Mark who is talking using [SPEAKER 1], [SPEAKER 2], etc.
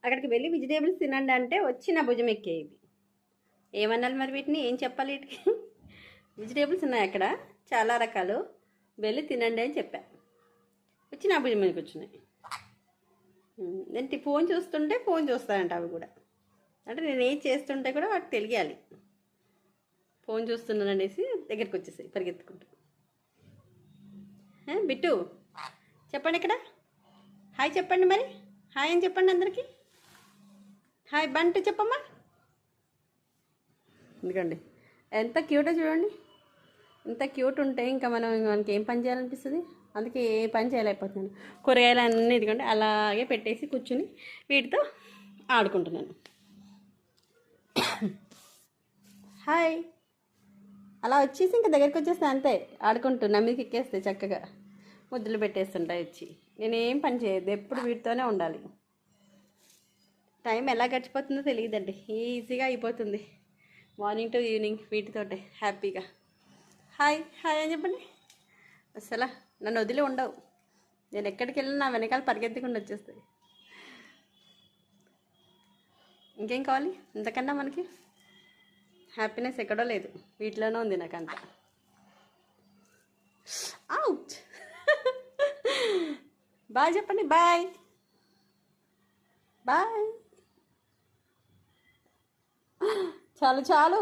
[SPEAKER 1] అక్కడికి వెళ్ళి వెజిటేబుల్స్ తినండి అంటే వచ్చి నా భుజం ఎక్కేవి. ఏమన్నాను మరి వీటిని, ఏం చెప్పాలి వీటికి? వెజిటేబుల్స్ ఉన్నాయి అక్కడ చాలా రకాలు, వెళ్ళి తినండి అని చెప్పా. వచ్చి నా భుజం మీద కూర్చున్నాయి. ఏంటి ఫోన్ చూస్తుంటే ఫోన్ చూస్తాయంట అవి కూడా. అంటే నేను ఏం చేస్తుంటే కూడా వాటికి తెలియాలి. ఫోన్ చూస్తున్నాను అనేసి దగ్గరికి వచ్చేసాయి పరిగెత్తుకుంటూ. బిట్టు చెప్పండి ఇక్కడ హాయ్ చెప్పండి, మరి హాయ్ అని చెప్పండి అందరికీ. హాయ్ బంటు చెప్పమ్మా. ఎందుకండి ఎంత క్యూటో చూడండి. ఇంత క్యూట్ ఉంటే ఇంకా మనకి ఏం పని చేయాలనిపిస్తుంది. అందుకే ఏ పని చేయలేకపోతున్నాను. కూరగాయలు అన్నీ ఇదిగోండి అలాగే పెట్టేసి కూర్చుని వీటితో ఆడుకుంటున్నాను. హాయ్ అలా వచ్చేసి ఇంకా దగ్గరికి వచ్చేస్తే అంతే ఆడుకుంటున్నా. మీకు ఎక్కేస్తే చక్కగా ముద్దులు పెట్టేస్తుంటాయి వచ్చి. నేనేం పని చేయదు, ఎప్పుడు వీటితోనే ఉండాలి. టైం ఎలా గడిచిపోతుందో తెలియదండి, ఈజీగా అయిపోతుంది. మార్నింగ్ టు ఈవినింగ్ వీటితోటే హ్యాపీగా. హాయ్ హాయ్ అని చెప్పండి. అసలు నన్ను వదిలి ఉండవు. నేను ఎక్కడికి వెళ్ళినా నా వెనకాల పరిగెత్తుకుండా వచ్చేస్తాయి. ఇంకేం కావాలి ఇంతకన్నా మనకి? హ్యాపీనెస్ ఎక్కడో లేదు, వీటిలోనే ఉంది నాకంతా. అవుట్. బాయ్ చెప్పండి. Bye bye. చాలు చాలు.